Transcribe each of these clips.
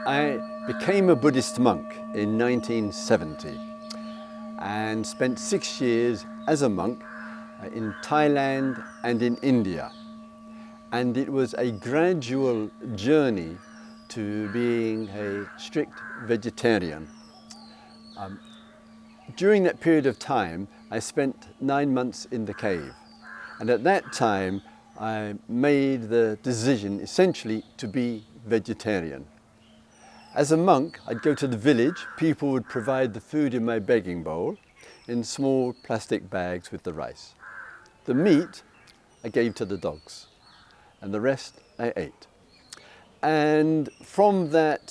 I became a Buddhist monk in 1970 and spent 6 years as a monk in Thailand and in India. And it was a gradual journey to being a strict vegetarian. During that period of time, I spent 9 months in the cave. And at that time, I made the decision essentially to be vegetarian. As a monk, I'd go to the village. People would provide the food in my begging bowl in small plastic bags with the rice. The meat I gave to the dogs, and the rest I ate. And from that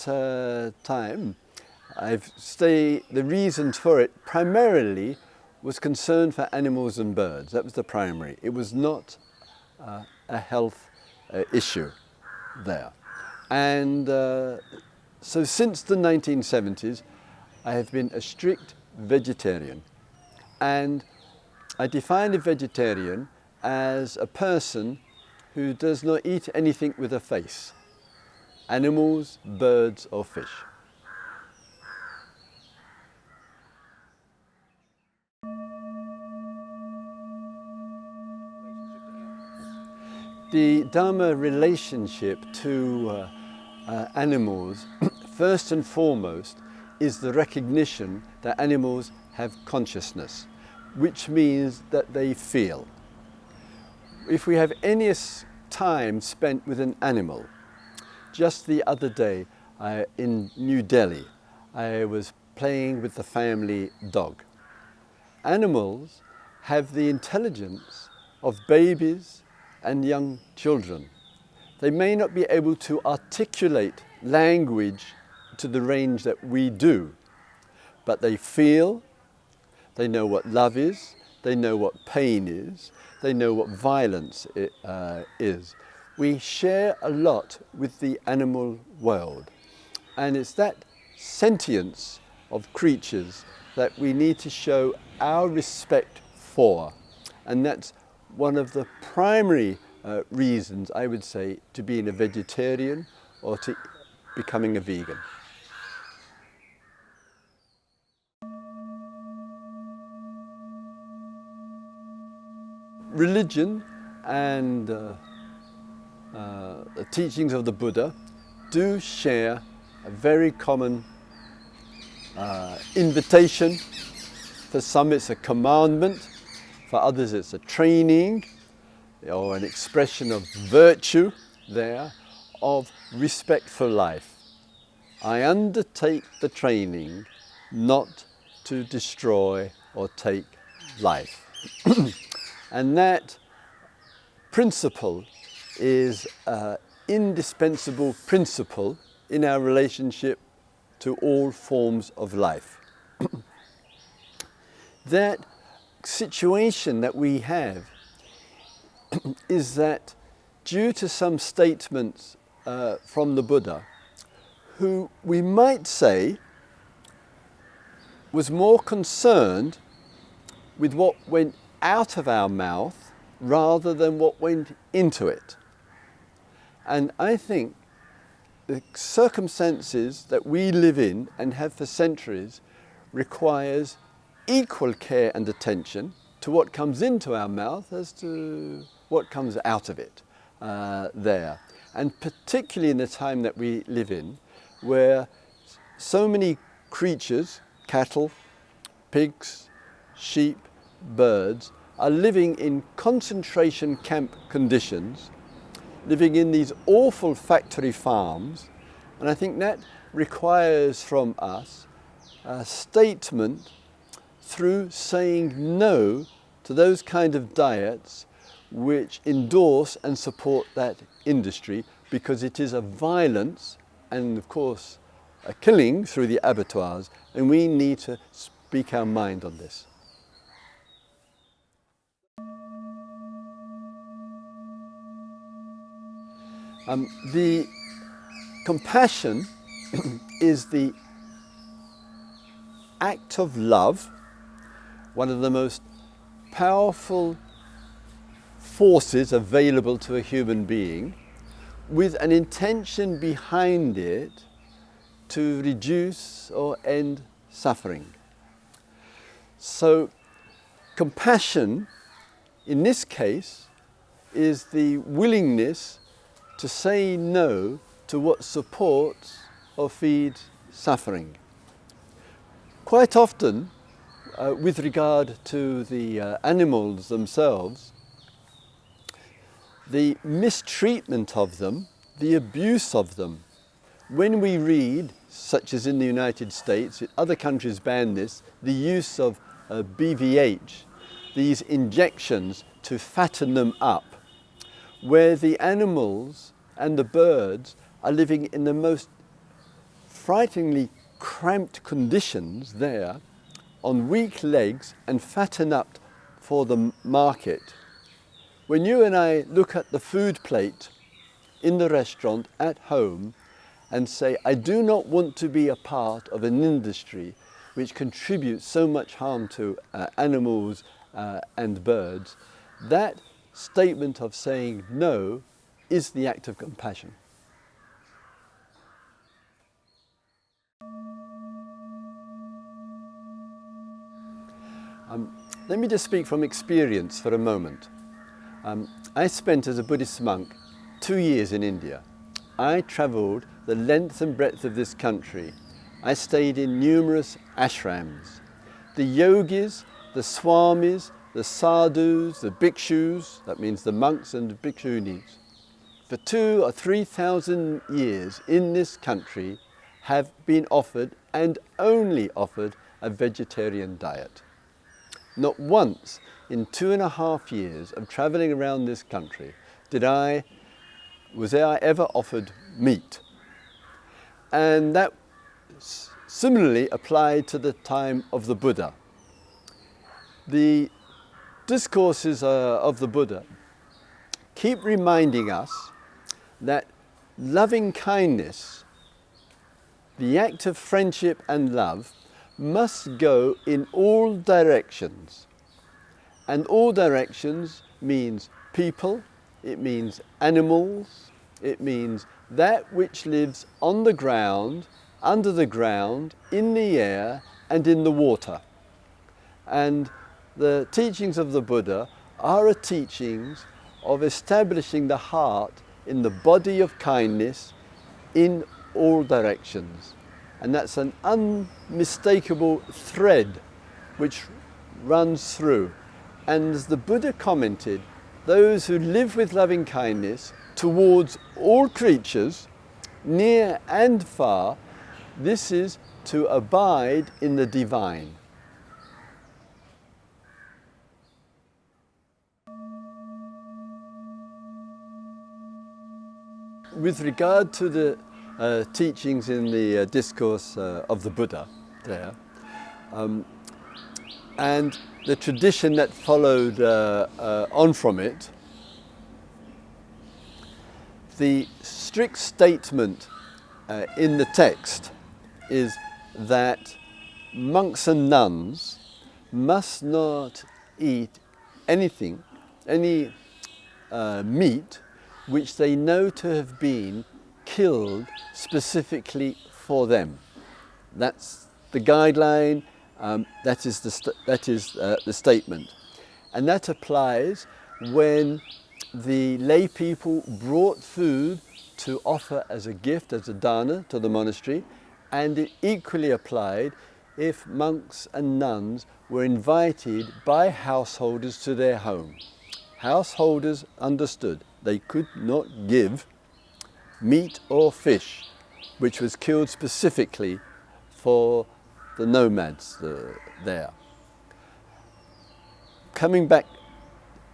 time, the reasons for it primarily was concern for animals and birds. That was the primary. It was not a health issue there. And so since the 1970s, I have been a strict vegetarian. And I define a vegetarian as a person who does not eat anything with a face, animals, birds, or fish. The Dharma relationship to animals, first and foremost, is the recognition that animals have consciousness, which means that they feel. If we have any time spent with an animal, just the other day in New Delhi, I was playing with the family dog. Animals have the intelligence of babies and young children. They may not be able to articulate language to the range that we do, but they feel, they know what love is, they know what pain is, they know what violence is. We share a lot with the animal world, and it's that sentience of creatures that we need to show our respect for, and that's one of the primary reasons, I would say, to being a vegetarian or to becoming a vegan. Religion and the teachings of the Buddha do share a very common invitation. For some it's a commandment, for others it's a training or an expression of virtue there, of respect for life. I undertake the training not to destroy or take life. And that principle is an indispensable principle in our relationship to all forms of life. That situation that we have is that due to some statements from the Buddha, who we might say was more concerned with what went out of our mouth rather than what went into it. And I think the circumstances that we live in and have for centuries requires equal care and attention to what comes into our mouth as to what comes out of it there. And particularly in the time that we live in, where so many creatures, cattle, pigs, sheep, birds, are living in concentration camp conditions, living in these awful factory farms, and I think that requires from us a statement through saying no to those kind of diets which endorse and support that industry, because it is a violence and of course a killing through the abattoirs, and we need to speak our mind on this. The compassion is the act of love, one of the most powerful forces available to a human being, with an intention behind it to reduce or end suffering. So compassion, in this case, is the willingness to say no to what supports or feeds suffering. Quite often, with regard to the animals themselves, the mistreatment of them, the abuse of them, when we read, such as in the United States, other countries ban this, the use of BVH, these injections to fatten them up, where the animals and the birds are living in the most frighteningly cramped conditions there, on weak legs and fatten up for the market. When you and I look at the food plate in the restaurant at home and say, I do not want to be a part of an industry which contributes so much harm to animals and birds, that statement of saying no is the act of compassion. Let me just speak from experience for a moment. I spent as a Buddhist monk 2 years in India. I travelled the length and breadth of this country. I stayed in numerous ashrams. The yogis, the swamis, the sadhus, the bhikshus, that means the monks and the bhikshunis, for 2,000 or 3,000 years in this country have been offered and only offered a vegetarian diet. Not once in 2.5 years of travelling around this country was I ever offered meat. And that similarly applied to the time of the Buddha. The discourses of the Buddha keep reminding us that loving kindness, the act of friendship and love, must go in all directions. And all directions means people, it means animals, it means that which lives on the ground, under the ground, in the air and in the water. And the teachings of the Buddha are a teachings of establishing the heart in the body of kindness in all directions. And that's an unmistakable thread which runs through. And as the Buddha commented, those who live with loving kindness towards all creatures, near and far, this is to abide in the divine. With regard to the teachings in the discourse of the Buddha there, and the tradition that followed on from it, the strict statement in the text is that monks and nuns must not eat anything, any meat which they know to have been killed specifically for them. That's the guideline, that is the statement. And that applies when the lay people brought food to offer as a gift, as a dana to the monastery, and it equally applied if monks and nuns were invited by householders to their home. Householders understood they could not give meat or fish which was killed specifically for the nomads there. Coming back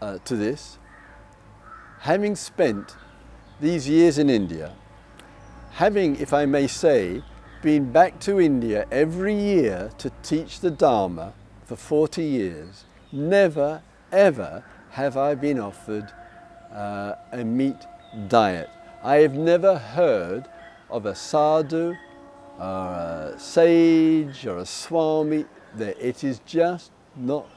to this, having spent these years in India, having, if I may say, been back to India every year to teach the Dharma for 40 years, never ever have I been offered a meat diet. I have never heard of a sadhu or a sage or a swami. It is just not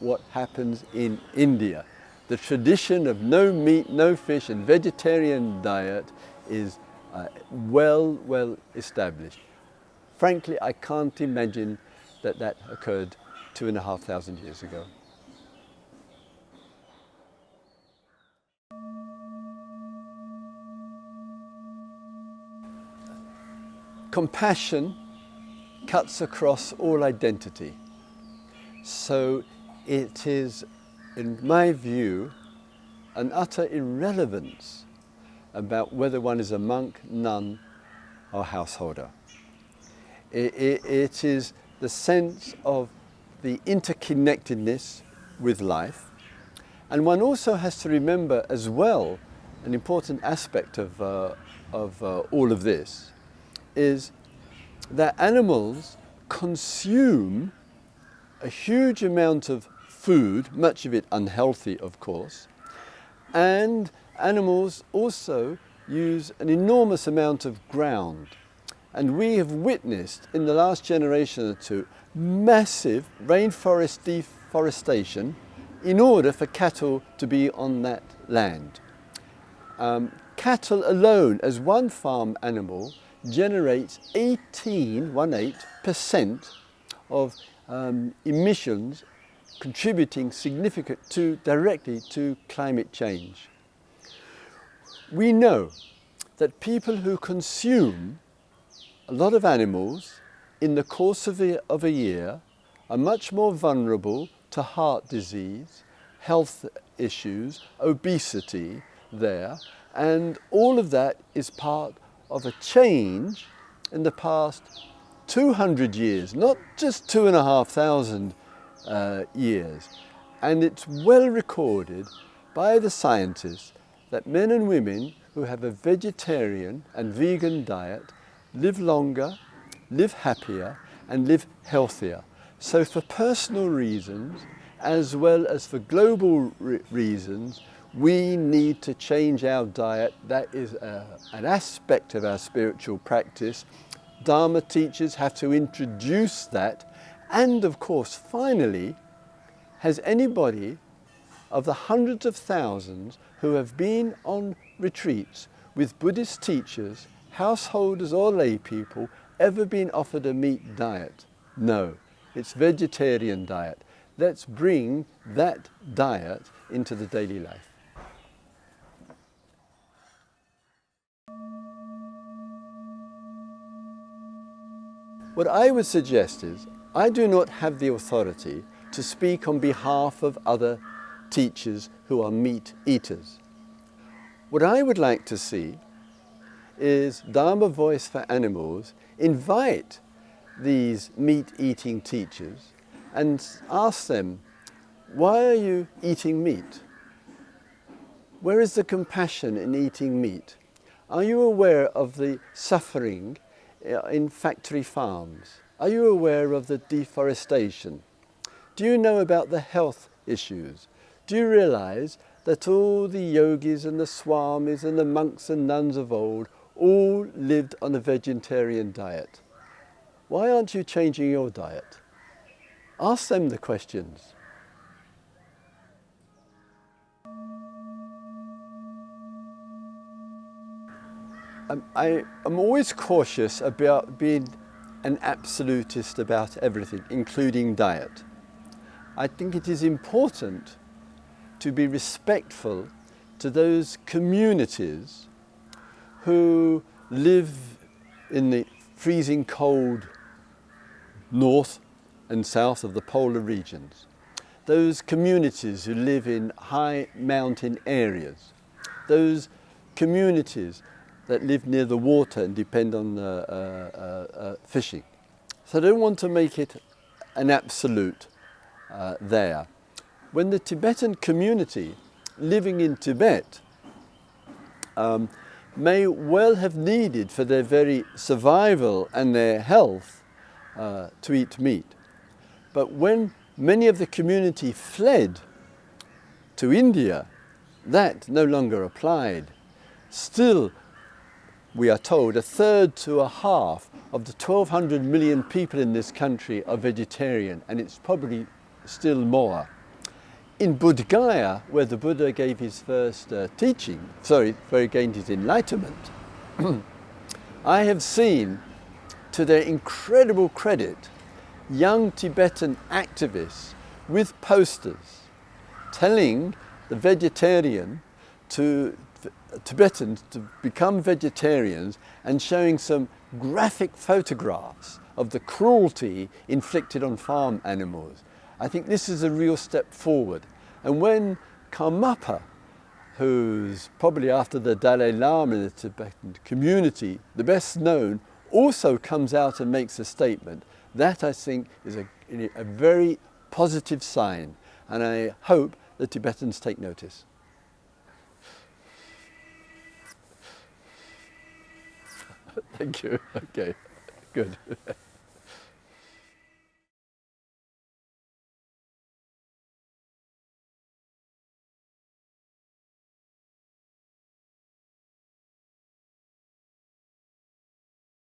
what happens in India. The tradition of no meat, no fish and vegetarian diet is well established. Frankly, I can't imagine that occurred 2,500 years ago. Compassion cuts across all identity. So it is, in my view, an utter irrelevance about whether one is a monk, nun, or householder. It is the sense of the interconnectedness with life. And one also has to remember as well, an important aspect of all of this is that animals consume a huge amount of food, much of it unhealthy, of course, and animals also use an enormous amount of ground. And we have witnessed in the last generation or two massive rainforest deforestation in order for cattle to be on that land. Cattle alone, as one farm animal, generates 18% of emissions contributing directly to climate change. We know that people who consume a lot of animals in the course of a year are much more vulnerable to heart disease, health issues, obesity there, and all of that is part of a change in the past 200 years, not just 2,500 years. And it's well recorded by the scientists that men and women who have a vegetarian and vegan diet live longer, live happier, and live healthier. So for personal reasons, as well as for global reasons, we need to change our diet. That is an aspect of our spiritual practice. Dharma teachers have to introduce that. And of course, finally, has anybody of the hundreds of thousands who have been on retreats with Buddhist teachers, householders or lay people, ever been offered a meat diet? No, it's vegetarian diet. Let's bring that diet into the daily life. What I would suggest is, I do not have the authority to speak on behalf of other teachers who are meat eaters. What I would like to see is Dharma Voice for Animals invite these meat-eating teachers and ask them, why are you eating meat? Where is the compassion in eating meat? Are you aware of the suffering in factory farms? Are you aware of the deforestation? Do you know about the health issues? Do you realize that all the yogis and the swamis and the monks and nuns of old all lived on a vegetarian diet? Why aren't you changing your diet? Ask them the questions. I am always cautious about being an absolutist about everything, including diet. I think it is important to be respectful to those communities who live in the freezing cold north and south of the polar regions. Those communities who live in high mountain areas. Those communities that live near the water and depend on fishing. So I don't want to make it an absolute there. When the Tibetan community living in Tibet may well have needed for their very survival and their health to eat meat. But when many of the community fled to India, that no longer applied. Still, we are told, 1/3 to 1/2 of the 1,200 million people in this country are vegetarian, and it's probably still more. In Bodh Gaya, where the Buddha gave his first teaching, where he gained his enlightenment, I have seen, to their incredible credit, young Tibetan activists with posters telling the Tibetans to become vegetarians and showing some graphic photographs of the cruelty inflicted on farm animals. I think this is a real step forward. And when Karmapa, who's probably after the Dalai Lama in the Tibetan community, the best known, also comes out and makes a statement, that I think is a very positive sign. And I hope the Tibetans take notice. Thank you. Okay, good.